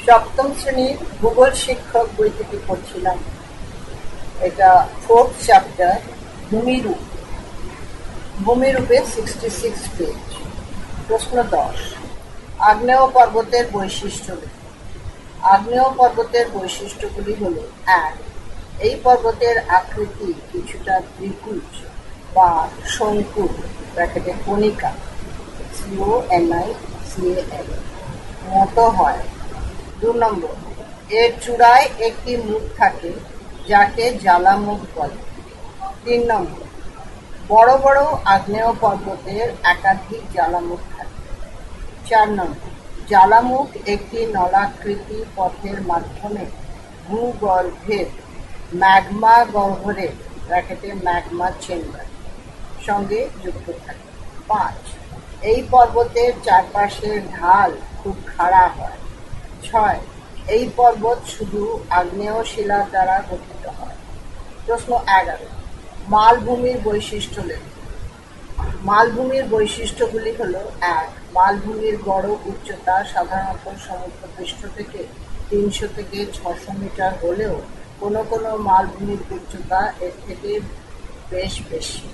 সপ্তম শ্রেণীর ভূগোল শিক্ষক বই থেকে পড়ছিলাম। এটা 4th চ্যাপ্টার, ভূমিরূপ। ভূমিরূপে 66 পেজ। প্রশ্ন 10, আগ্নেয় পর্বতের বৈশিষ্ট্য লেখো। আগ্নেয় পর্বতের বৈশিষ্ট্যগুলি হল: 1, এই পর্বতের আকৃতি কিছুটা ত্রিভুজ বা শঙ্কু কণিকা CONICAL মতো হয়। 2 নম্বর, এর চূড়ায় একটি মুখ থাকে যাকে জ্বালামুখ বলে। 3 নম্বর, বড় বড় আগ্নেয় পর্বতের একাধিক জ্বালামুখ থাকে। 4 নম্বর, জ্বালামুখ একটি নলাকৃতি পথের মাধ্যমে ভূগর্ভের ম্যাগমা গহ্বরের ম্যাগমা চেম্বার সঙ্গে যুক্ত থাকে। 5, এই পর্বতের চারপাশের ঢাল খুব খাড়া হয়। 6, এই পর্বত শুধু আগ্নেয় শিলার দ্বারা গঠিত হয়। প্রশ্ন 11, মালভূমির বৈশিষ্ট্য লেখো। মালভূমির বৈশিষ্ট্যগুলি হল: 1, মালভূমির গড় উচ্চতা সাধারণত সমুদ্রপৃষ্ঠ থেকে 300 থেকে 600 মিটার হলেও কোনো কোনো মালভূমির উচ্চতা এর থেকে বেশ বেশি।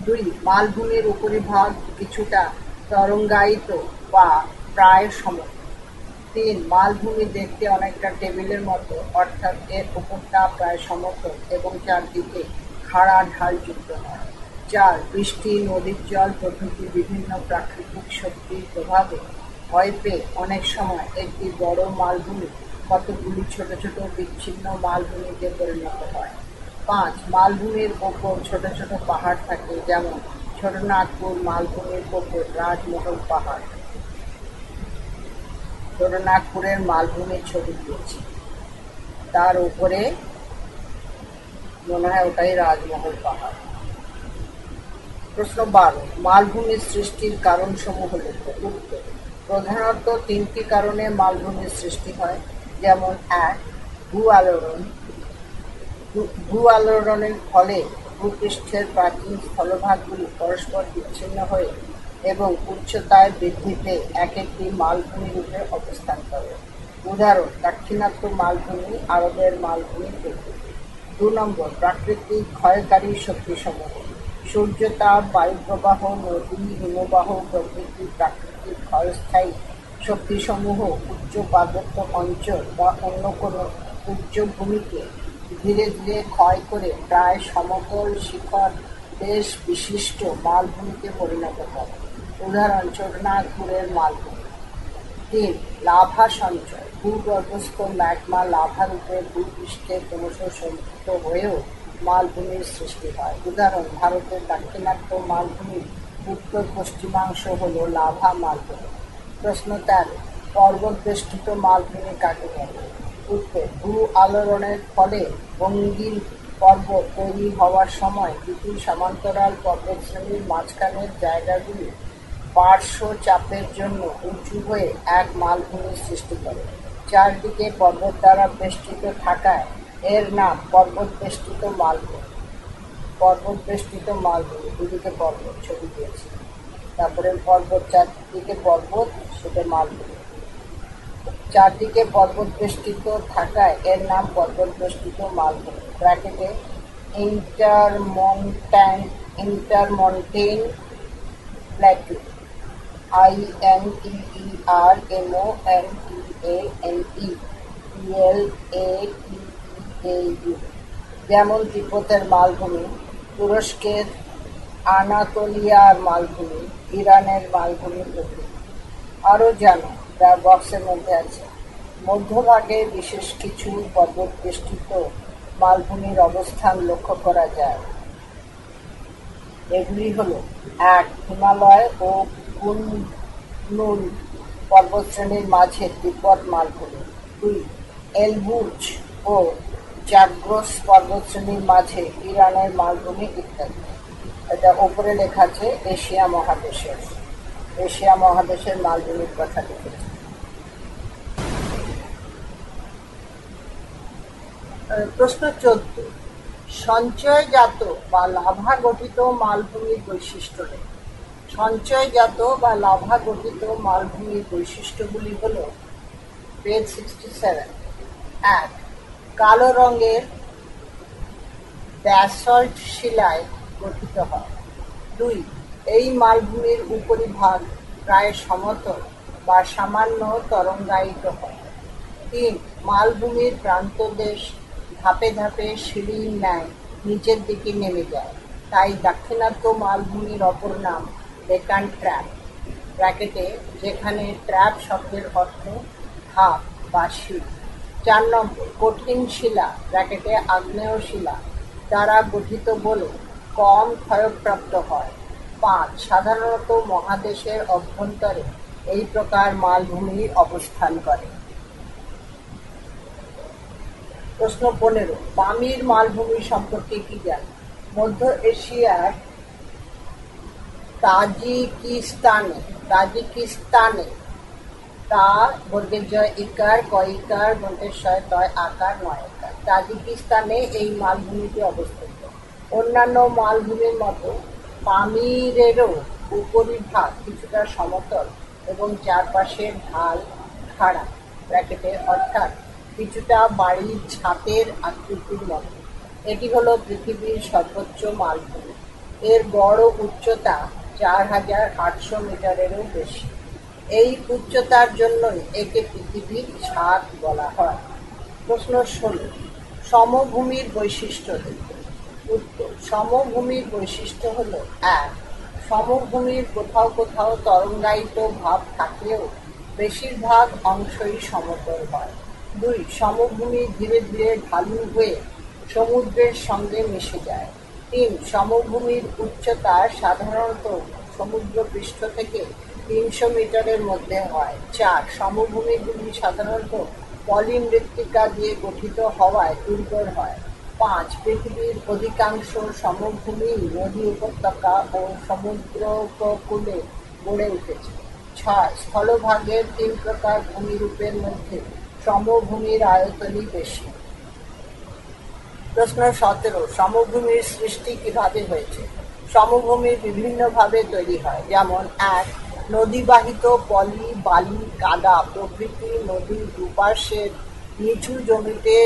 2, মালভূমির উপরিভাগ কিছুটা তরঙ্গায়িত বা প্রায় সমতল। 3, মালভূমি দেখতে অনেকটা টেবিলের মতো, অর্থাৎ এর উপরটা প্রায় সমতল এবং চারদিকে খাড়া ঢালযুক্ত হয়। 4, বৃষ্টি, নদীর জল প্রভৃতি বিভিন্ন প্রাকৃতিক শক্তির প্রভাবে ভয় পেয়ে অনেক সময় একটি বড় মালভূমি কতগুলি ছোট ছোট বিচ্ছিন্ন মালভূমিতে পরিণত হয়। 5, মালভূমির ওপর ছোট ছোট পাহাড় থাকে, যেমন ছোটনাগপুর মালভূমির ওপর রাজমহল পাহাড়। ছোটনাগপুরের মালভূমির ছবি দিয়েছি, তার উপরে মনে হয় ওটাই রাজমহল পাহাড়। প্রশ্ন 12, মালভূমির সৃষ্টির কারণসমূহ লেখো। উত্তর: প্রধানত 3টি কারণে মালভূমির সৃষ্টি হয়, যেমন 1, ভূ-আলোড়নের ফলে ভূপৃষ্ঠের প্রাচীন স্থলভাগগুলি পরস্পর বিচ্ছিন্ন হয়ে এবং উচ্চতায় বৃদ্ধিতে এক একটি মালভূমি রূপে অবস্থান করে। উদাহরণ: দাক্ষিণাত্য মালভূমি, আরবের মালভূমি প্রভৃতি। 2 নম্বর, প্রাকৃতিক ক্ষয়কারী শক্তিসমূহ: সূর্যতাপ, বায়ুপ্রবাহ, নদী, হিমবাহ প্রভৃতি প্রাকৃতিক ক্ষয়স্থায়ী শক্তিসমূহ উচ্চ পার্বত্য অঞ্চল বা অন্য কোনো উচ্চভূমিকে ধীরে ধীরে ক্ষয় করে প্রায় সমতল শিখর দেশ বিশিষ্ট মালভূমিতে পরিণত করে। উদাহরণ: ছোটনাগপুরের মালভূমি। 3, লাভা সঞ্চয়: ভূগর্ভস্থ ম্যাগমা লাভা রূপে ভূপৃষ্ঠে ক্রমশ সঞ্চিত হয়েও মালভূমির সৃষ্টি হয়। উদাহরণ: ভারতের দাক্ষিণাত্য মালভূমির উত্তর পশ্চিমাংশ হল লাভা মালভূমি। প্রশ্ন 13, পর্বত বেষ্টিত মালভূমি কাকে বলে? উত্তর: ভূ-আলোড়নের ফলে ভঙ্গিল পর্বত তৈরি হওয়ার সময় দুটি সমান্তরাল পর্বতশ্রেণীর মাঝখানের জায়গাগুলি পার্শ্ব চাপের জন্য উঁচু হয়ে এক মালভূমির সৃষ্টি করে। চারদিকে পর্বত দ্বারা বেষ্টিত থাকায় এর নাম পর্বত বেষ্টিত মালভূমি। পর্বত বেষ্টিত মালভূমি, দুদিকে পর্বত ছবি দিয়েছি, তারপরে পর্বত, চারদিকে পর্বত, সেটা মালভূমি। চারদিকে পর্বত বেষ্টিত থাকায় এর নাম পর্বত বেষ্টিত মালভূমি। ব্র্যাকেটে ইন্টারমন্টেইন প্ল্যাটু, INTERMONTANE যেমন তিব্বতের মালভূমি, তুরস্কের আনাতোলিয়ার মালভূমি, ইরানের মালভূমি প্রভৃতি। আরও জানো, যা বক্সের মধ্যে আছে। মধ্যভাগে বিশেষ কিছু পর্বত বেষ্টিত মালভূমির অবস্থান লক্ষ্য করা যায়। এগুলি হল: 1, হিমালয় ও কুনলুন পর্বতশ্রেণীর মাঝে তিব্বত মালভূমি। 2, এলবুর্জ ও জাগ্রস পর্বতশ্রেণীর মাঝে ইরানের মালভূমি ইত্যাদি। এটা ওপরে লেখা আছে এশিয়া মহাদেশের মালভূমির কথা লিখেছে। প্রশ্ন 14, সঞ্চয়জাত বা লাভা গঠিত মালভূমির বৈশিষ্ট্য লেখো। সঞ্চয়জাত বা লাভা গঠিত মালভূমির বৈশিষ্ট্যগুলি হল: পেজ 67। 1. কালো রঙের ব্যাসল্ট শিলায় গঠিত হয়। 2. এই মালভূমির উপরিভাগ প্রায় সমতল বা সামান্য তরঙ্গায়িত হয়। 3. মালভূমির প্রান্তদেশ ধাপে ধাপে সিঁড়ির ন্যায় নিচের দিকে নেমে যায়, তাই দাক্ষিণাত্য মালভূমির অপর নাম ডেকান ট্র্যাপ (ব্র্যাকেটে যেখানে ট্র্যাপ শব্দের অর্থ ধাপ বা সিঁড়ি). 4 নম্বর, কঠিন শিলা (ব্র্যাকেটে আগ্নেয় শিলা) দ্বারা গঠিত বলে কম ক্ষয়প্রাপ্ত হয়। 5. সাধারণত মহাদেশের অভ্যন্তরে এই প্রকার মালভূমি অবস্থান করে। প্রশ্ন 15, পামির মালভূমি সম্পর্কে কি জানেন? মধ্য এশিয়ার তাজিকিস্তানে তা বর্গের জয় ইকার, ক ইকার, দন্তেশ্বয় তয় আকার, নয় একার। তাজিকিস্তানে এই মালভূমিটি অবস্থিত। অন্যান্য মালভূমির মতো পামিরেরও উপরিভাগ কিছুটা সমতল এবং চারপাশের ঢাল খাড়া (ব্র্যাকেটে অর্থাৎ কিছুটা বাড়ির ছাদের আকৃতির মতো). এটি হল পৃথিবীর সর্বোচ্চ মালভূমি। এর গড় উচ্চতা ৪,৮০০ মিটারেরও বেশি। এই উচ্চতার জন্যই একে পৃথিবীর ছাদ বলা হয়। প্রশ্ন 16, সমভূমির বৈশিষ্ট্য দেখুন। উত্তর: সমভূমির বৈশিষ্ট্য হল: 1. সমভূমির কোথাও কোথাও তরঙ্গায়িত ভাব থাকলেও বেশিরভাগ অংশই সমতল হয়। 2. সমভূমি ধীরে ধীরে ঢালু হয়ে সমুদ্রের সঙ্গে মিশে যায়। 3. সমভূমির উচ্চতা সাধারণত সমুদ্রপৃষ্ঠ থেকে 300 মিটারের মধ্যে হয়। 4. সমভূমিগুলি সাধারণত পলিমৃত্তিকা দিয়ে গঠিত হওয়ায় দুর্বল হয়। 5. পৃথিবীর অধিকাংশ সমভূমি নদী, উপত্যকা ও সমুদ্রোপকূলে গড়ে উঠেছে। 6. স্থলভাগের 3 প্রকার ভূমিরূপের মধ্যে সমভূমির আয়তনই বেশি। প্রশ্ন 17, সমভূমির সৃষ্টি কিভাবে হয়েছে? সমভূমি বিভিন্নভাবে তৈরি হয়, যেমন: 1. নদীবাহিত পলি, বালি, কাদা প্রভৃতি নদীর দুপাশের নিচু জমিতে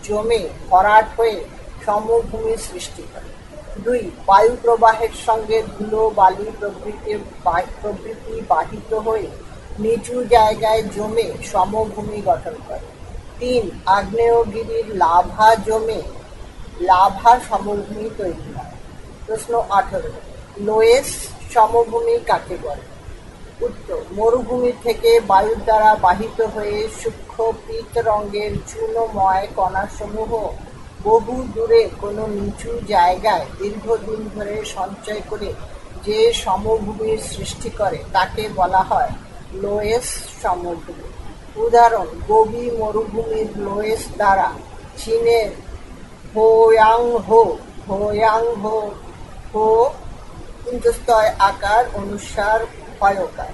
জমে ভরাট হয়ে সমভূমি সৃষ্টি করে। 2. বায়ু প্রবাহের সঙ্গে ধুলো, বালি প্রভৃতি বাহিত হয়ে নিচু জায়গায় জমে সমভূমি গঠন করে। 3. আগ্নেয়গিরির লাভা জমে লাভা সমভূমি তৈরি হয়। প্রশ্ন 18, লোয়েস সমভূমি কাকে বলে? উত্তর: মরুভূমি থেকে বায়ুর দ্বারা বাহিত হয়ে সূক্ষ্ম পীত রঙের চূর্ণময় কণাসমূহ বহু দূরে কোনো নিচু জায়গায় দীর্ঘদিন ধরে সঞ্চয় করে যে সমভূমির সৃষ্টি করে তাকে বলা হয় লোয়েস সমভূমি। উদাহরণ: গোবি মরুভূমির লোয়েস দ্বারা চীনের হোয়াংহো ইন্তস্তয় আকার অনুসার ক্ষয়কার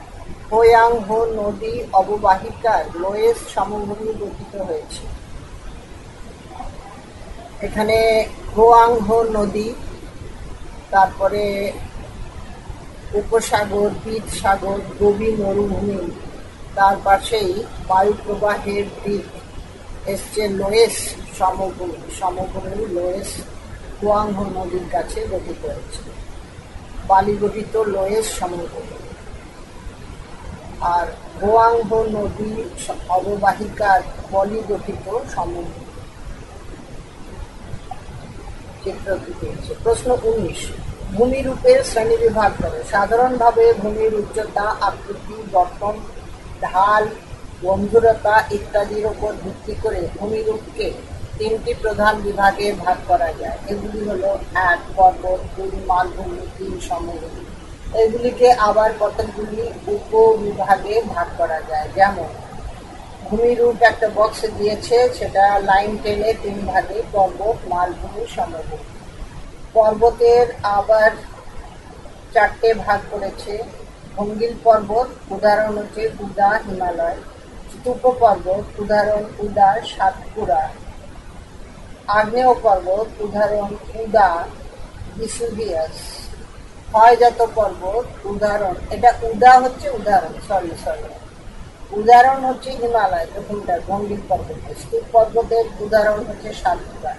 হোয়াংহো নদী অববাহিকার লোয়েস সমভূমি গঠিত হয়েছে। এখানে হোয়াংহো নদী, তারপরে উপসাগর, পীত সাগর, গোবি মরুভূমি, তার পাশেই বায়ুপ্রবাহের দিক এসছে লোয়েস সমভূমি লোয়েস হোয়াংহো নদীর কাছে গঠিত হয়েছে, বালি গঠিত লোয়েস সমভূমি। আর হোয়াংহো নদী অববাহিকার পলি গঠিত সমভূমি। চিত্রটি পেয়েছে। প্রশ্ন 19, ভূমিরূপের শ্রেণীবিভাগ করো। সাধারণভাবে ভূমির উচ্চতা, আকৃতি, গঠন, ঢাল, গম্ভীরতা ইত্যাদির উপর ভিত্তি করে ভূমিরূপকে 3টি প্রধান বিভাগে ভাগ করা যায়। এগুলি হল: 1. পর্বত, 2. মালভূমি, 3. সমভূমি। এগুলিকে আবার কতকগুলি উপবিভাগে ভাগ করা যায়, যেমন: ভূমিরূপ একটা বক্সে দিয়েছে, সেটা লাইন টেনে 3 ভাগে: পর্বত, মালভূমি, সমভূমি। পর্বতের আবার 4টে ভাগ করেছে। ভঙ্গিল পর্বত, উদাহরণ হচ্ছে উদা হিমালয়। স্তূপ পর্বত, উদাহরণ উদা সাতপুরা। আগ্নেয় পর্বত, উদাহরণ উদা ভিসুভিয়াস। ক্ষয়জাত পর্বত, উদাহরণ, এটা উদা হচ্ছে উদাহরণ, সরি উদাহরণ হচ্ছে হিমালয়, প্রথমটা ভঙ্গিল পর্বত। স্তূপ পর্বতের উদাহরণ হচ্ছে সাতপুরা।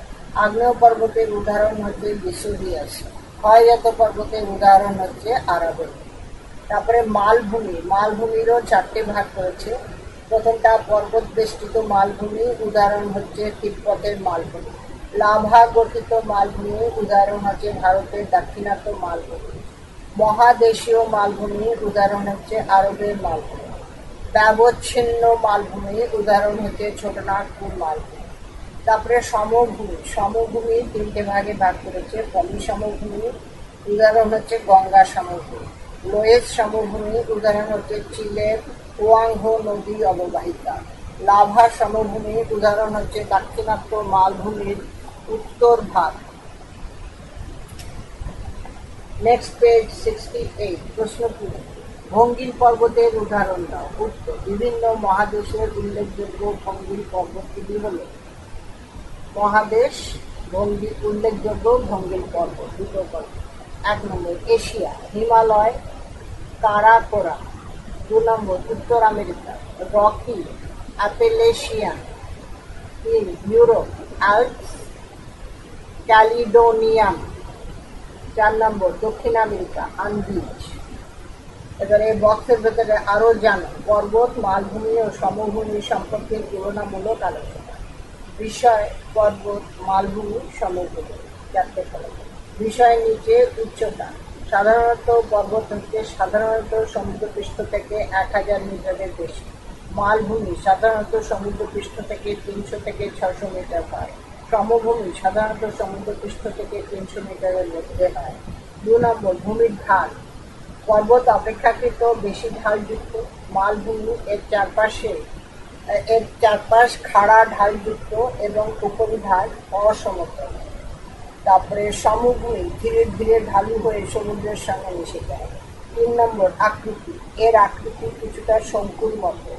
আগ্নেয় পর্বতের উদাহরণ হচ্ছে ভিসুভিয়াস। ক্ষয়জাত পর্বতের উদাহরণ হচ্ছে আরাবল্লী। তারপরে মালভূমি, মালভূমিরও চারটে ভাগ করেছে। প্রথমটা পর্বত বেষ্টিত মালভূমি, উদাহরণ হচ্ছে তিব্বতের মালভূমি। লাভা গঠিত মালভূমি, উদাহরণ হচ্ছে ভারতের দাক্ষিণাত্য মালভূমি। মহাদেশীয় মালভূমি, উদাহরণ হচ্ছে আরবের মালভূমি। ব্যবচ্ছিন্ন মালভূমি, উদাহরণ হচ্ছে ছোটনাগপুর মালভূমি। তারপরে সমভূমি, সমভূমি তিনটে ভাগে ভাগ করেছে। পলি সমভূমি, উদাহরণ হচ্ছে গঙ্গা সমভূমি। লোয়েস সমভূমি, উদাহরণ হচ্ছে চিলের ওয়াংহো নদী অববাহিকা। লাভা সমভূমি, উদাহরণ হচ্ছে দাক্ষিণাত্য মালভূমির উত্তর ভাগ। নেক্সট পেজ 68, প্রশ্ন পূরণ। ভঙ্গিল পর্বতের উদাহরণ দাও। উত্তর, বিভিন্ন মহাদেশের উল্লেখযোগ্য ভঙ্গিল পর্বতগুলি হল মহাদেশ উল্লেখযোগ্য ভঙ্গিল পর্বত, দুটো পর্বত। 1 নম্বর এশিয়া, হিমালয়, কারাকোরাম। 2 নম্বর উত্তর America, Rocky, Appalachian. 3 Europe, Alps, Caledonian. 4 নম্বর দক্ষিণ আমেরিকা, আন্দিজ। এবারে বক্সের ভেতরে আরো জানো পর্বত, মালভূমি ও সমভূমি সম্পর্কে তুলনামূলক আলোচনা। বিষয় পর্বত, মালভূমি, সমভূমি। 4টে ফলক। বিষয় নিচে উচ্চতা। সাধারণত পর্বত হচ্ছে সাধারণত সমুদ্রপৃষ্ঠ থেকে 1000 মিটারের বেশি। মালভূমি সাধারণত সমুদ্রপৃষ্ঠ থেকে 300 থেকে 600 মিটার হয়। সমভূমি সাধারণত সমুদ্রপৃষ্ঠ থেকে 300 মিটারের মধ্যে হয়। 2 নম্বর ভূমির ঢাল। পর্বত অপেক্ষাকৃত বেশি ঢালযুক্ত। মালভূমি এর চারপাশ খাড়া ঢালযুক্ত এবং উপরিভাগ অসমতল। তারপরে সমভূমি ধীরে ধীরে ঢালু হয়ে সমুদ্রের সঙ্গে মিশে যায়। 3 নম্বর আকৃতি। এর আকৃতি কিছুটা শঙ্কুর মতো।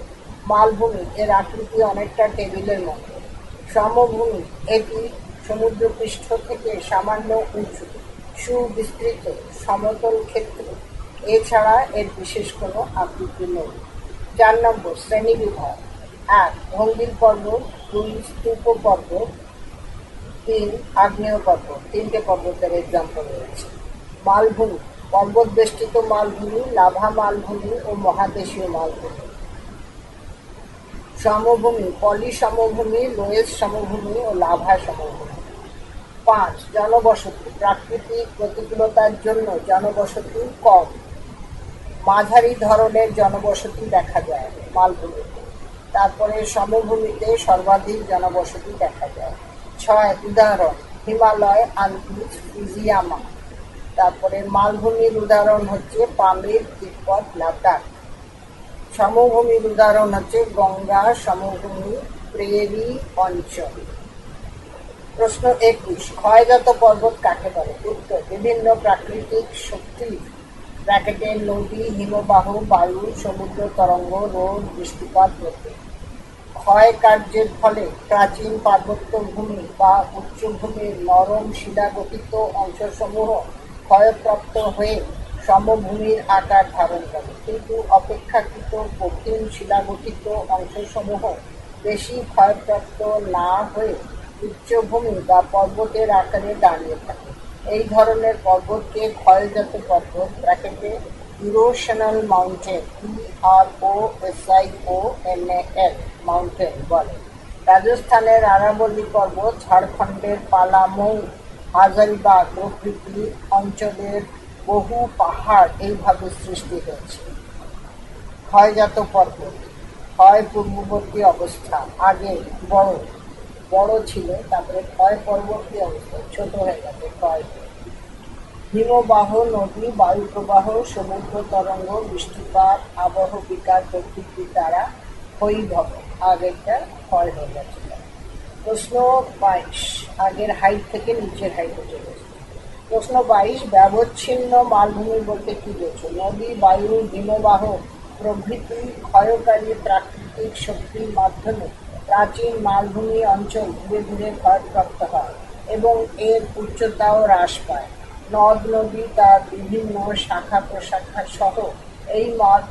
মালভূমি এর আকৃতি অনেকটা টেবিলের মতো। সমভূমি এটি সমুদ্রপৃষ্ঠ থেকে সামান্য উঁচু, সুবিস্তৃত সমতল ক্ষেত্র। এছাড়া এর বিশেষ কোনো আকৃতি নেই। 4 নম্বর শ্রেণীবিভাগ। 1 ভঙ্গিল পর্বত, 2 স্তূপ পর্বত, 3 আগ্নেয় পর্বত। 3টে পর্বতের এক্সাম্পল রয়েছে। মালভূমি, পর্বত বেষ্টিত মালভূমি, লাভা মালভূমি ও মহাদেশীয় মালভূমি। সমভূমি, পলি সমভূমি, লোয়েস সমভূমি ও লাভা সমভূমি। 5 জনবসতি, প্রাকৃতিক প্রতিকূলতার জন্য জনবসতি কম। মাঝারি ধরনের জনবসতি দেখা যায় মালভূমিতে। তারপরে সমভূমিতে সর্বাধিক জনবসতি দেখা যায়। 6 উদাহরণ হিমালয়, আন্দিজ, ফিজিয়ামা। তারপরে মালভূমির উদাহরণ হচ্ছে পামির, তিব্বত, লাদাখ। সমভূমির উদাহরণ হচ্ছে গঙ্গা সমভূমি, প্রেরি অঞ্চল। প্রশ্ন 21, ক্ষয়জাত পর্বত কাকে বলে? উত্তর, বিভিন্ন প্রাকৃতিক শক্তি নদী, হিমবাহ, বায়ু, সমুদ্র তরঙ্গ, রোদ, বৃষ্টিপাত প্রভৃতি ক্ষয় কার্যের ফলে প্রাচীন পার্বত্য ভূমি বা উচ্চভূমির নরম শিলাগঠিত অংশসমূহ ক্ষয়প্রাপ্ত হয়ে সমভূমির আকার ধারণ করে, কিন্তু অপেক্ষাকৃত কঠিন শিলাগঠিত অংশসমূহ বেশি ক্ষয়প্রাপ্ত না হয়ে উচ্চভূমি বা পর্বতের আকারে দাঁড়িয়ে থাকে। এই ধরনের পর্বতকে ক্ষয়জাত পর্বত ইরোশনাল মাউন্টেন EROSIONAL মাউন্টেন বলে। রাজস্থানের আরাবল্লী পর্বত, ঝাড়খণ্ডের পালামৌ, হাজারিবাগ প্রভৃতি অঞ্চলের বহু পাহাড় এইভাবে সৃষ্টি হয়েছে। ক্ষয়জাত পর্বত, ক্ষয় পূর্ববর্তী অবস্থা, আগে বড় ছিল, তারপরে ক্ষয় পরবর্তী অবস্থা ছোট হয়ে গেছে ক্ষয়। হিমবাহ, নদী, বায়ু প্রবাহ, সমুদ্র তরঙ্গ, বৃষ্টিপাত, আবহ বিকার প্রকৃতি দ্বারা ক্ষয়ীভব, আগেরটা ক্ষয় হয়ে গেছে। প্রশ্ন 22, আগের হাইট থেকে নিচের হাইটে চলে এসেছে। প্রশ্ন 22, ব্যবচ্ছিন্ন মালভূমি বলতে কি বোঝো? নদী, বায়ু, হিমবাহ প্রভৃতি ক্ষয়কারী প্রাকৃতিক শক্তির মাধ্যমে প্রাচীন মালভূমি অঞ্চল ধীরে ধীরে ক্ষয়প্রাপ্ত হয় এবং এর উচ্চতাও হ্রাস পায়। নদ নদী তার বিভিন্ন শাখা প্রশাখা সহ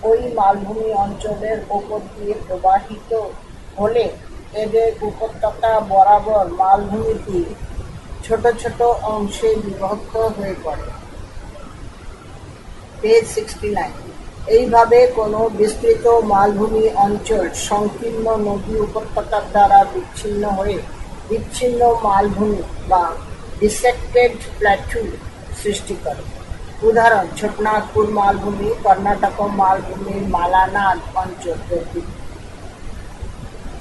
ওই মালভূমি অঞ্চলের ওপর দিয়ে প্রবাহিত হলে এদের উপত্যকা বরাবর মালভূমিটি ছোট ছোট অংশে বিভক্ত হয়ে পড়ে। পেজ 69। এইভাবে কোনো বিস্তৃত মালভূমি অঞ্চল সংকীর্ণ নদী উপত্যকার দ্বারা বিচ্ছিন্ন হয়ে বিচ্ছিন্ন মালভূমি বা ডিসেক্টেড প্ল্যাটু সৃষ্টি করে। উদাহরণ: ছোটনাগপুর মালভূমি, কর্ণাটক মালভূমির মালানাড অঞ্চল।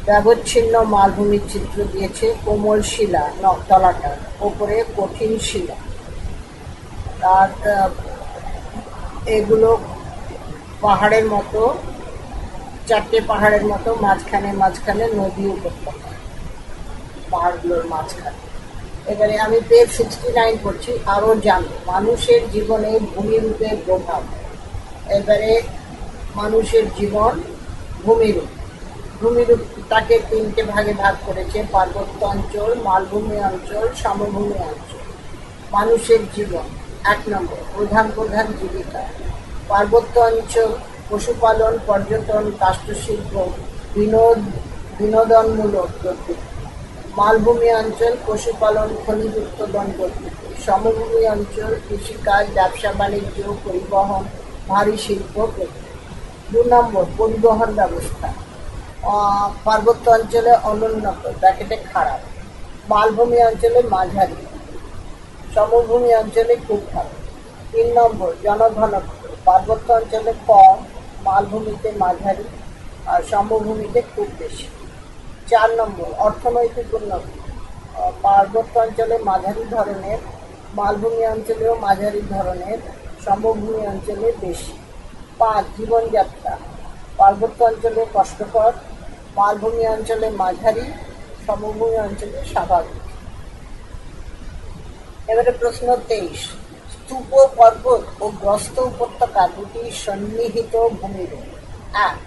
ব্যবচ্ছিন্ন মালভূমির চিত্র দিয়েছে। কোমল শিলা তলাটার ওপরে কঠিন শিলা, তার এগুলো পাহাড়ের মতো, চারটে পাহাড়ের মতো, মাঝখানে মাঝখানে নদী উপত্যকা, পাহাড়গুলোর মাঝখানে। এবারে আমি পেজ 69 পড়ছি। আরো জানো মানুষের জীবনে ভূমিরূপের প্রভাব। এবারে মানুষের জীবন ভূমিরূপ। ভূমিরূপটাকে তিনটে ভাগে ভাগ করেছে: পার্বত্য অঞ্চল, মালভূমি অঞ্চল, সমভূমি অঞ্চল। মানুষের জীবন। 1 নম্বর, প্রধান জীবিকা। পার্বত্য অঞ্চল পশুপালন, পর্যটন, কাষ্ঠশিল্প, বিনোদনমূলক প্রবৃত্তি। মালভূমি অঞ্চল পশুপালন, খনিজ উৎপাদন প্রবৃত্তি। সমভূমি অঞ্চল কৃষিকাজ, ব্যবসা বাণিজ্য, পরিবহন, ভারী শিল্প প্রভৃতি। 2 নম্বর, পরিবহন ব্যবস্থা। পার্বত্য অঞ্চলে অনুন্নত ব্র্যাকেটে খারাপ, মালভূমি অঞ্চলে মাঝারি, সমভূমি অঞ্চলে খুব ভালো। 3 নম্বর, জনঘনত্ব। পার্বত্য অঞ্চলে কম, মালভূমিতে মাঝারি আর সমভূমিতে খুব বেশি। 4 নম্বর, অর্থনৈতিক উন্নতি। পার্বত্য অঞ্চলে মাঝারি ধরনের, মালভূমি অঞ্চলেও মাঝারি ধরনের, সমভূমি অঞ্চলে বেশি। 5, জীবনযাত্রা। পার্বত্য অঞ্চলে কষ্টকর, মালভূমি অঞ্চলে মাঝারি, সমভূমি অঞ্চলে স্বাভাবিক। এবারে প্রশ্ন 23। স্তূপ পর্বত ও গ্রস্ত উপত্যকা দুটি সন্নিহিত ভূমিরূপ। 1,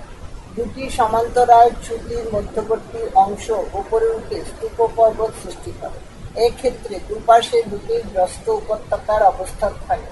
দুটি সমান্তরাল চ্যুতির মধ্যবর্তী অংশ উপরে উঠে স্তূপ পর্বত সৃষ্টি করে। এক্ষেত্রে দুপাশে দুটি গ্রস্ত উপত্যকার অবস্থান থাকে।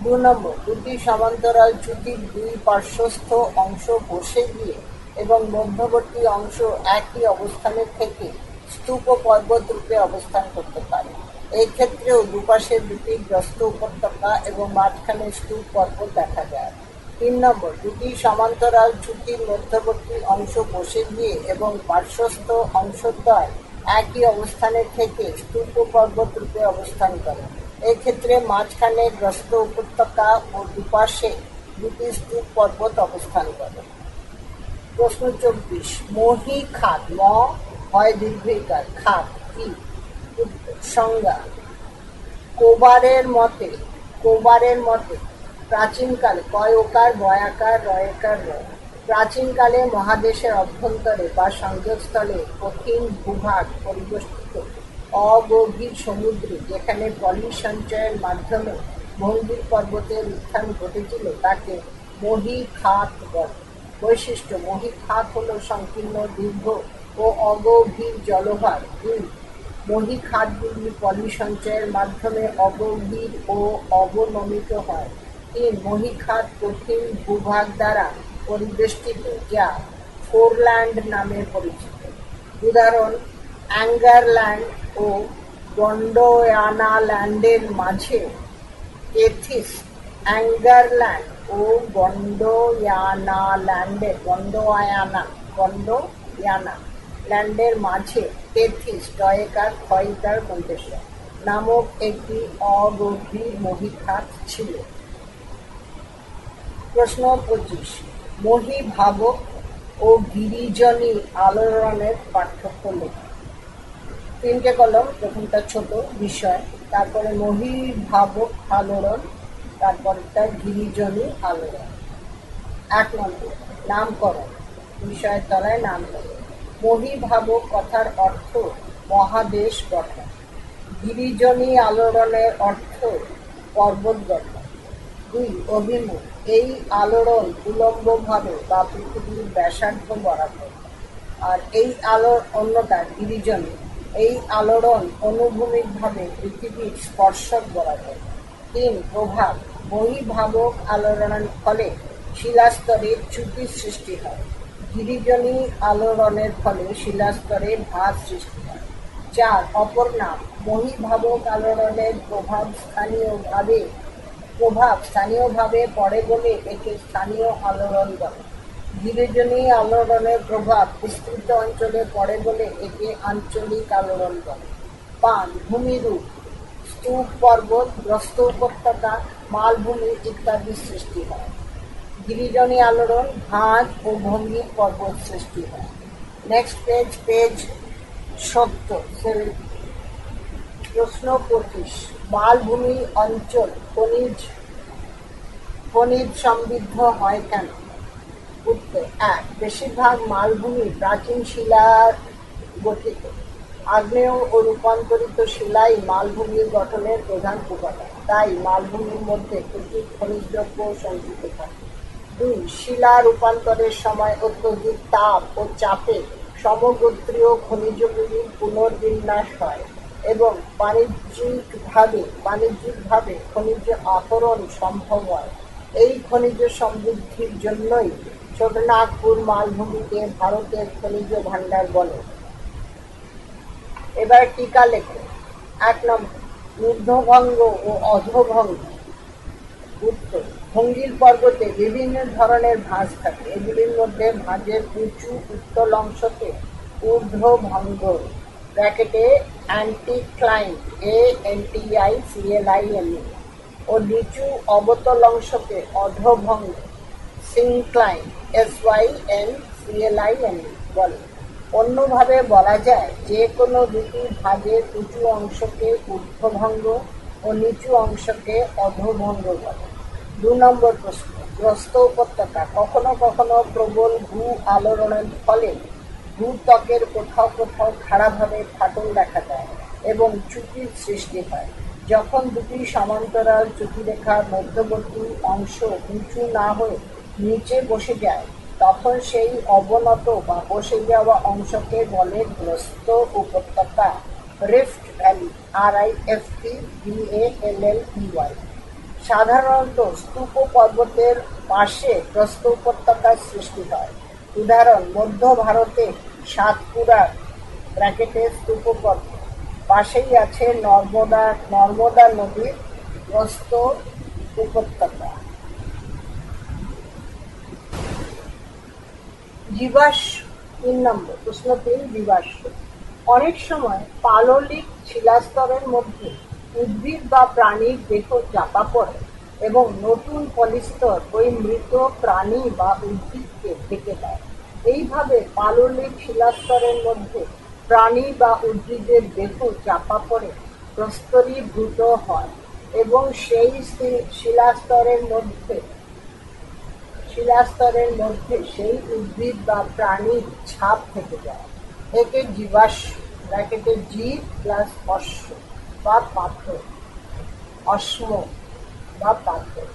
2 নম্বর, দুটি সমান্তরাল চ্যুতির দুই পার্শ্বস্থ অংশ বসে গিয়ে এবং মধ্যবর্তী অংশ একই অবস্থানে থেকে স্তূপ পর্বত রূপে অবস্থান করতে পারে। এই ক্ষেত্রেও দুপাশে দুটি গ্রস্ত উপত্যকা এবং মাঝখানে স্তূপ পর্বত দেখা যায়। 3 নম্বর, দুটি সমান্তরাল চ্যুতির মধ্যবর্তী অংশ বসে গিয়ে এবং পার্শ্বস্থ অংশদ্বয় একই অবস্থানে থেকে স্তূপ পর্বত রূপে অবস্থান করে। এক্ষেত্রে মাঝখানে গ্রস্ত উপত্যকা ও দুপাশে দুটি স্তূপ পর্বত অবস্থান করে। প্রশ্ন 24। মহী খাত। ম হয় দীর্ঘিকার, খাত কি? সংজ্ঞা: কোবারের মতে প্রাচীনকালে, কয়কার, বয়াকার, রয়েকার, প্রাচীনকালে মহাদেশের অভ্যন্তরে বা সংযোগস্থলে কঠিন ভূভাগ পরিবেষ্টিত অগভীর সমুদ্রে যেখানে পলি সঞ্চয়ের মাধ্যমে ভঙ্গীর পর্বতের উত্থান ঘটেছিল তাকে মহী খাত বলে। বৈশিষ্ট্য: মহী খাত হল সংকীর্ণ, দীর্ঘ ও অগভীর জলভাগ। 2, মহী খাতগুলি পলি সঞ্চয়ের মাধ্যমে অগভীর ও অবনমিত হয়। 3, মহী খাত কঠিন ভূভাগ দ্বারা পরিবেষ্টিত যা ফোরল্যান্ড নামে পরিচিত। উদাহরণ: অ্যাঙ্গারল্যান্ড ও গন্ডোয়ানাল্যান্ডের মাঝে টেথিস। অ্যাঙ্গারল্যান্ড ও গন্ডোয়ানা মাঝে টেথিস ডয়েকার ক্ষয়িকার মন্তেশ্বর নামক একটি অগভীর মহী খাত ছিল। প্রশ্ন 25। মহী ভাবক ও গিরিজনী আলোড়নের পার্থক্য লেখা। 3টে কলম, প্রথমটা ছোট বিষয়, তারপরে মহী ভাবক আলোড়ন, তারপরটা গিরিজনী আলোড়ন। 1 নম্বর, নামকরণ। বিষয়ের তলায় নামকরণ। মহী ভাবক কথার অর্থ মহাদেশ গঠন। গিরিজনী আলোড়নের অর্থ পর্বত গঠন। 2, অভিমুখ। এই আলোড়ন উলম্বভাবে বা পৃথিবীর ব্যাসার্ধ বরাবর, আর এই অন্যটা গিরিজনী। এই আলোড়ন অনুভূমিকভাবে পৃথিবীর স্পর্শক বরাবর। 3, প্রভাব। মহী ভাবক আলোড়নের ফলে শিলাস্তরে চ্যুতির সৃষ্টি হয়। গিরিজনী আলোড়নের ফলে শিলাস্তরে ভাঁজ সৃষ্টি হয়। ৪. অপর নাম মহীভাবক আলোড়নের প্রভাব স্থানীয়ভাবে পড়ে বলে একে স্থানীয় আলোড়ন বলে। গিরিজনী আলোড়নের প্রভাব বিস্তৃত অঞ্চলে পড়ে বলে একে আঞ্চলিক আলোড়ন বলে। ৫. ভূমিরূপ স্তূপ, পর্বত, প্রস্থ উপত্যকা, মালভূমি ইত্যাদি সৃষ্টি হয়। গিরিজনী আলোড়ন ভাঁজ ও ভঙ্গির পর্বত সৃষ্টি হয়। Next page ৭০। প্রশ্ন ২৫। মালভূমি অঞ্চল খনিজ সমৃদ্ধ হয় কেন? উত্তর: ১. বেশিরভাগ মালভূমি প্রাচীন শিলার গঠিত। আগ্নেয় ও রূপান্তরিত শিলাই মালভূমির গঠনের প্রধান উপাদান। তাই মালভূমির মধ্যে প্রচুর খনিজ দ্রব্য সঞ্চিত থাকে। ২. শিলা রূপান্তরের সময় অত্যধিক তাপ ও চাপে সমগোত্রীয় খনিজগুলির পুনর্বিন্যাস হয় এবং বাণিজ্যিকভাবে খনিজ আহরণ সম্ভব হয়। এই খনিজ সমৃদ্ধির জন্যই ছোটনাগপুর মালভূমিকে ভারতের খনিজ ভাণ্ডার বলে। এবার টিকা লেখো। ১ নম্বর, ঊর্ধ্বভঙ্গ ও অধোভঙ্গ। উত্তর: ভঙ্গির পর্বতে বিভিন্ন ধরনের ভাঁজ থাকে। এগুলির মধ্যে ভাঁজের উঁচু উত্তল অংশকে ঊর্ধ্বভঙ্গ (অ্যান্টিক্লাইন) ও নিচু অবতল অংশকে অধোভঙ্গ (সিনক্লাইন) বলে। অন্যভাবে বলা যায়, যে কোনো দুটি ভাঁজের উঁচু অংশকে ঊর্ধ্বভঙ্গ ও নিচু অংশকে অধোভঙ্গ বলে। ২ নম্বর প্রশ্ন, প্রস্থ উপত্যকা। কখনো কখনো প্রবল ভূ আলোড়নের ফলে ভূত্বকের কোথাও কোথাও খাড়াভাবে ফাটল দেখা যায় এবং চ্যুতির সৃষ্টি হয়। যখন দুটি সমান্তরাল চ্যুতিরেখার মধ্যবর্তী অংশ উঁচু না হয়ে নিচে বসে যায়, তখন সেই অবনত বা বসে যাওয়া অংশকে বলে প্রস্থ উপত্যকা, রিফট ভ্যালি, RIFT. সাধারণত স্তূপ পর্বতের পাশে প্রস্থ উপত্যকার সৃষ্টি হয়। উদাহরণ: মধ্য ভারতে সাতপুরার (স্তূপ পর্বত) পাশেই আছে নর্মদা নদীর প্রস্থ উপত্যকা। জীবাশ্ম। ৩ নম্বর প্রশ্ন ৩, জীবাশ্ম। অনেক সময় পাললিক শিলাস্তরের মধ্যে উদ্ভিদ বা প্রাণীর দেহ চাপা পড়ে এবং নতুন পলিস্তর ওই মৃত প্রাণী বা উদ্ভিদকে ঢেকে দেয়। এইভাবে পাললিক শিলাস্তরের মধ্যে প্রাণী বা উদ্ভিদের দেহ চাপা পড়ে প্রস্তরীভূত হয় এবং সেই শিলাস্তরের মধ্যে সেই উদ্ভিদ বা প্রাণীর ছাপ থেকে যায়। একে জীবাশ্ম (জীব প্লাস অশ্ম বা পাথর, অশ্ম বা পাথর)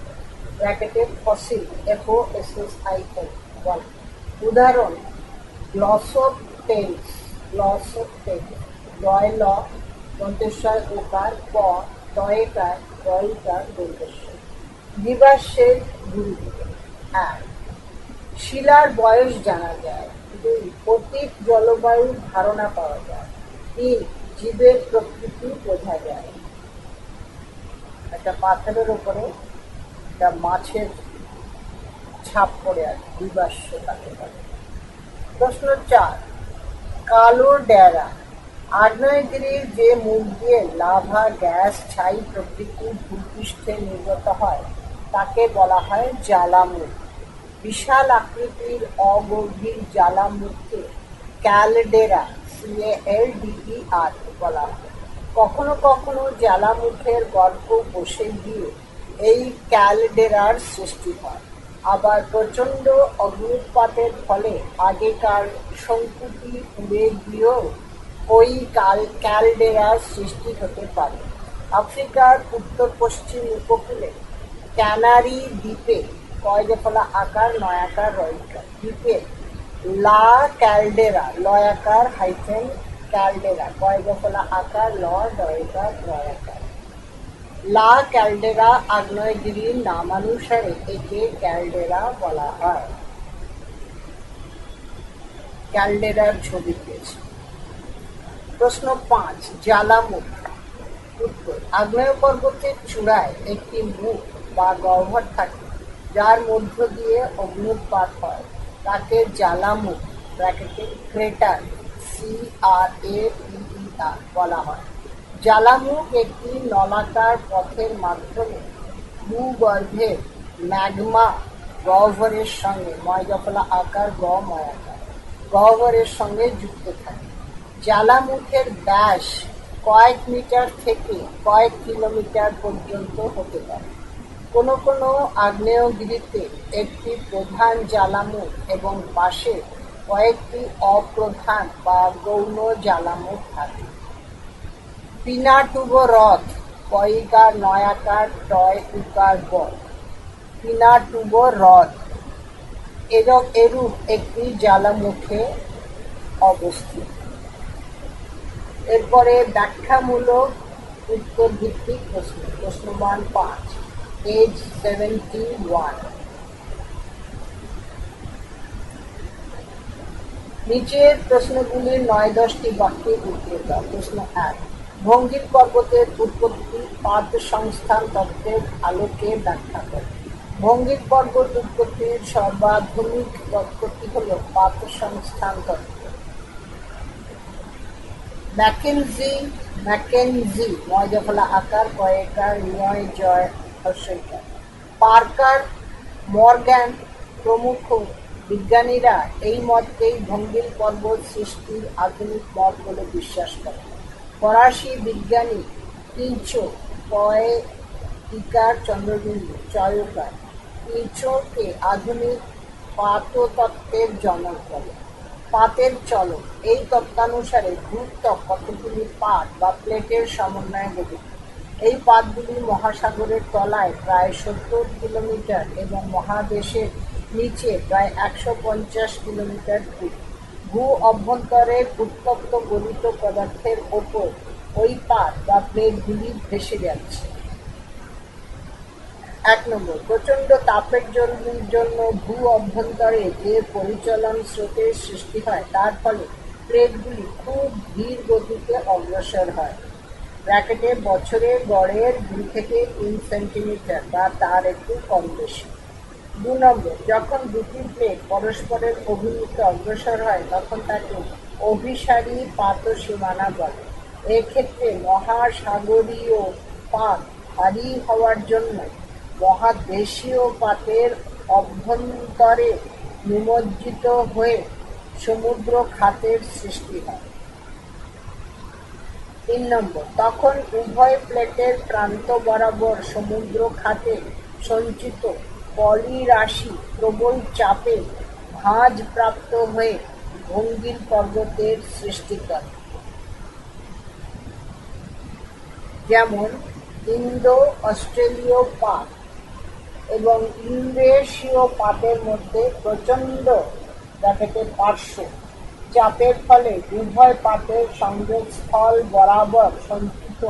ফসিল বলে। উদাহরণ: গ্লসোপটেলস (ল দন্তেশ্বর ওকার, প তয়েকার রয়িকার দন্তেশ্বর). জীবাশ্মের গুরুত্ব: ১. শিলার বয়স জানা যায়। ২. অতীত জলবায়ুর ধারণা পাওয়া যায়। ৩. জীবের প্রকৃতি বোঝা যায়। একটা পাথরের উপরে একটা মাছের ছাপ পড়ে আছে, জীবাশ্ম তাকে বলে। প্রশ্ন ৪, কালো ডেরা। আগ্নেয়গিরির যে মুখ দিয়ে লাভা, গ্যাস, ছাই প্রভৃতি ভূপৃষ্ঠে নির্গত হয় তাকে বলা হয় জ্বালামুখ। বিশাল আকৃতির অগভীর জ্বালামুখকে ক্যালডেরা বলা হয়। কখনো কখনো জ্বালামুখের গর্ভ বসে গিয়ে এই ক্যালডেরার সৃষ্টি হয়। আবার প্রচণ্ড অগ্ন্যুৎপাতের ফলে আগেকার শঙ্কুটি উড়ে গিয়েও ওই ক্যালডেরার সৃষ্টি হতে পারে। আফ্রিকার উত্তর-পশ্চিম উপকূলে ক্যানারি দ্বীপে দ্বীপে লা ক্যালডেরা ক্যালডেরা লা ক্যালডেরা আগ্নেয়গিরির নামানুসারে একে ক্যালডেরা বলা হয়। ক্যালডেরার ছবি পেয়েছে। প্রশ্ন ৫, জ্বালামুখ। উত্তর: আগ্নেয় পর্বতের চূড়ায় একটি মুখ বা গহ্বর থাকে যার মধ্য দিয়ে অগ্ন্যুৎপাত হয়, তাকে জ্বালামুখ ক্রেটার CRATER বলা হয়। জ্বালামুখ একটি নলাকার পথের মাধ্যমে ভূগর্ভের ম্যাগমা গহ্বরের সঙ্গে গহ্বরের সঙ্গে যুক্ত থাকে। জ্বালামুখের ব্যাস কয়েক মিটার থেকে কয়েক কিলোমিটার পর্যন্ত হতে পারে। কোনো কোনো আগ্নেয়গিরিতে একটি প্রধান জ্বালামুখ এবং পাশে কয়েকটি অপ্রধান বা গৌণ জ্বালামুখ থাকে। পিনাটুবো হ্রদ পইকার নয়াকার টয় উকার ব পিনাটুবো হ্রদ এরূপ একটি জ্বালামুখে অবস্থিত। এরপরে ব্যাখ্যামূলক উত্তর ভিত্তিক প্রশ্ন। প্রশ্ন 5, পেজ 71। নিচের প্রশ্নগুলির ৯-১০টি বাক্যে উত্তর দাও। প্রশ্ন ১, ভঙ্গির পর্বতের উৎপত্তি পাদ সংস্থান তত্ত্বের আলোকে ব্যাখ্যা করে। ভঙ্গির পর্বত উৎপত্তির সর্বাধুনিক তত্ত্বটি হল পাদ সংস্থান তত্ত্ব। ম্যাকেনজি আকার কয়েকার নিয় জয় হর্ষইকার, পার্কার, মর্গ্যান প্রমুখ বিজ্ঞানীরা এই মতকেই ভঙ্গির পর্বত সৃষ্টির আধুনিক মত বলে বিশ্বাস করেন। ফরাসি বিজ্ঞানী পিঁচো ইকার চন্দ্রবিন্দু চয়কার পিঁচোকে আধুনিক পাততত্ত্বের জনক বলে। পাতের চলন এই তত্ত্বানুসারে ভূত্বক কতগুলি পাত বা প্লেটের সমন্বয়ে গঠিত। এই পাতগুলি মহাসাগরের তলায় প্রায় ৭০ কিলোমিটার এবং মহাদেশের নিচে প্রায় ১৫০ কিলোমিটার দূরে। ভূ অভ্যন্তরের উত্তপ্ত গলিত পদার্থের ওপর ওই পাত বা প্লেটগুলি ভেসে যাচ্ছে। ১ নম্বর, প্রচণ্ড তাপের জন্য ভূ অভ্যন্তরে যে পরিচলন স্রোতের সৃষ্টি হয় তার ফলে প্লেটগুলি খুব ধীর গতিতে অগ্রসর হয়। বছরে গড়ের ২ থেকে ৩ সেন্টিমিটার বা তার একটু কম বেশি। ২ নম্বর, যখন দুটি প্লেট পরস্পরের অভিমুখে অগ্রসর হয় তখন তাকে অভিসারী পাতসীমানা বলে। এক্ষেত্রে মহাসাগরীয় পাত ভারী হওয়ার জন্য মহাদেশীয় পাতের অভ্যন্তরে নিমজ্জিত হয়ে সমুদ্র খাতের সৃষ্টি হয়। ৩ নম্বর, তখন উভয় প্লেটের প্রান্ত বরাবর সমুদ্র খাতে সঞ্চিত পলিরাশি প্রবল চাপে ভাঁজ প্রাপ্ত হয়ে ভঙ্গির পর্বতের সৃষ্টি করে। যেমন ইন্দো-অস্ট্রেলীয় পাত এবং ইউরেশীয় পাতের মধ্যে প্রচণ্ড পার্শ্ব চাপের ফলে উভয় পাতের সংযোগস্থল বরাবর সঞ্চিত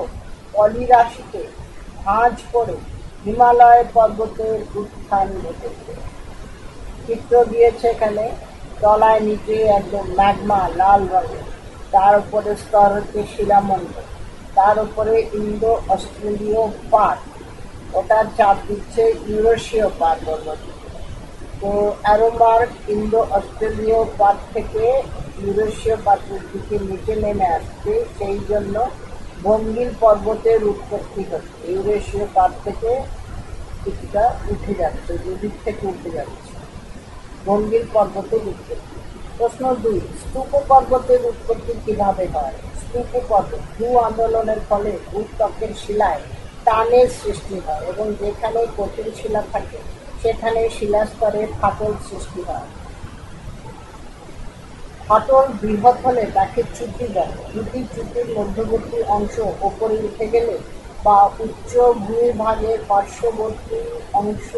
পলিরাশিকে ভাঁজ করে হিমালয় পর্বতের উত্থান ঘটেছে। চিত্র দিয়েছে এখানে, তলায় নিচে একদম ম্যাগমা লাল রঙের, তার উপরে স্তর হচ্ছে শিলামণ্ডল, তার উপরে ইন্দো অস্ট্রেলীয় পাত, ওটার চাপ দিচ্ছে ইউরেশীয় পাত পর্বত। তো অ্যারোমার্ক ইন্দো অস্ট্রেলীয় পাত থেকে ইউরেশীয় পাতের দিকে নিচে নেমে আসছে, সেই জন্য ভঙ্গির পর্বতের উৎপত্তি হচ্ছে। ইউরেশীয় পাত থেকে কিছুটা উঠে যাচ্ছে, দুদিক থেকে উঠে যাচ্ছে, ভঙ্গির পর্বতের উৎপত্তি। প্রশ্ন ২, স্তূপ পর্বতের উৎপত্তি কিভাবে হয়? স্তূপ পর্বত ভূ আন্দোলনের ফলে ভূত্বকের শিলায় টানের সৃষ্টি হয় এবং যেখানে কঠিন শিলা থাকে সেখানে শিলাস্তরে ফাটল সৃষ্টি হয়। ফাটল বৃহৎ হলে তাকে চ্যুতি বলে। দুটি চ্যুতির মধ্যবর্তী অংশ ওপরে উঠে গেলে বা উচ্চ ভূমিভাগের পার্শ্ববর্তী অংশ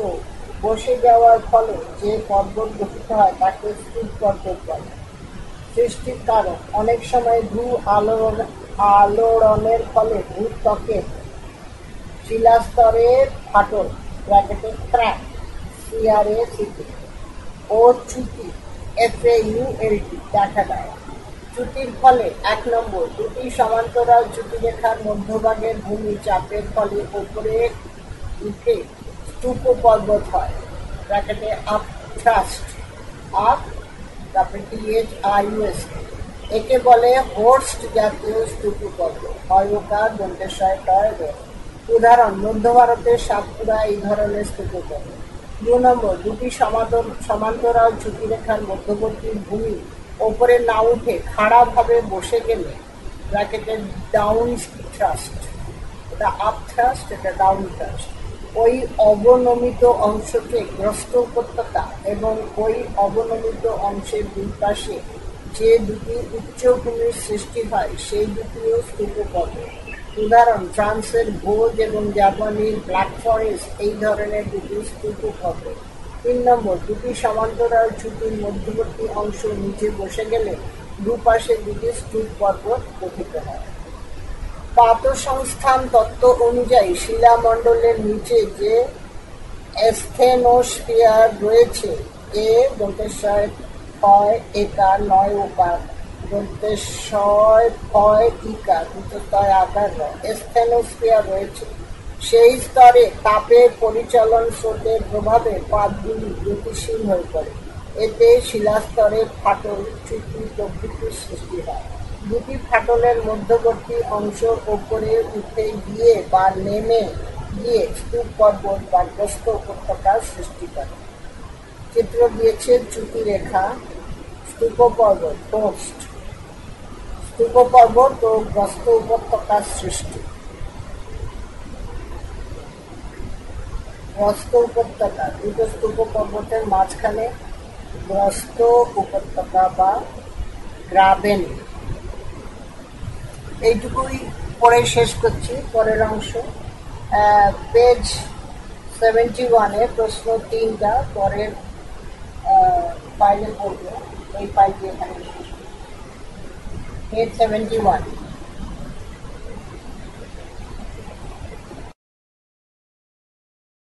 বসে যাওয়ার ফলে যে পর্বত গঠিত হয় তাকে স্তূপ পর্বত বলে। সৃষ্টির কারণ অনেক সময় ভূ আলোড়নের ফলে ভূত্বকের শিলাস্তরের ফাটল ব্র্যাকেটে ক্র্যাক CRACK ও চ্যুতি FAULT দেখা দেয়। চ্যুতির ফলে ১ নম্বর, দুটি সমান্তরাল চ্যুতিরেখার মধ্যভাগের ভূমি চাপের ফলে উপরে উঠে স্তূপ পর্বত হয় ব্র্যাকেটে আপথ্রাস্ট আপ তারপরে THRUST। একে বলে হোর্স্ট জাতীয় স্তূপ পর্বত অয়কার দন্তেশ্বয় টয় র। উদাহরণ: মধ্য ভারতের সাতপুরা এই ধরনের স্তূপ পর্বত। ২ নম্বর, দুটি সমান্তরাল চ্যুতিরেখার মধ্যবর্তী ভূমি ওপরে না উঠে খাড়াভাবে বসে গেলে ব্র্যাকেটে ডাউন থ্রাস্ট, এটা আপ থ্রাস্ট, এটা ডাউন থ্রাস্ট। ওই অবনমিত অংশকে গ্রস্ত উপত্যকা এবং ওই অবনমিত অংশের দুই পাশে যে দুটি উচ্চভূমির সৃষ্টি হয় সেই দুটিও স্তূপ পর্বত। উদাহরণ: ফ্রান্সের ভোজ এবং জার্মানির ব্ল্যাক ফরেস্ট এই ধরনের দুটি স্তূপ পর্বত। ৩ নম্বর, দুটি সমান্তরাল চ্যুতির মধ্যবর্তী অংশ নিচে বসে গেলে দুপাশে দুটি স্তূপ পর্বত গঠিত হয়। পাতসংস্থান তত্ত্ব অনুযায়ী শিলামণ্ডলের নিচে যে স্থেনোস্ফিয়ার রয়েছে এ দন্তেশ্বয় ফয় একার নয় ওকার দন্তেশ্বয় ফয় ইকার দুতস্তয় আকার র স্থেনোস্ফিয়ার রয়েছে, সেই স্তরে তাপের পরিচলন স্রোতের প্রভাবে পাতগুলি গতিশীল হয়ে পড়ে। এতে শিলাস্তরে ফাটল, চ্যুতি প্রভৃতির সৃষ্টি হয়। দুটি ফাটলের মধ্যবর্তী অংশ ওপরে উঠে গিয়ে বা নেমে গিয়ে স্তূপ পর্বত বা গ্রস্ত উপত্যকার সৃষ্টি করে। চিত্র দিয়েছে চ্যুতিরেখা, স্তূপ পর্বত, হোর্স্ট, স্তূপ পর্বত ও গ্রস্ত উপত্যকার সৃষ্টি। গ্রস্ত উপত্যকা, দুটো স্তূপ পর্বতের মাঝখানে গ্রস্ত উপত্যকা বা গ্রাবেন। এইটুকুই পড়ে শেষ করছি। পরের অংশ পেজ 71-এ প্রশ্ন 3টা পরের ফাইলে পড়বো। এই ফাইলটি এখানে শেষ। পেজ 71।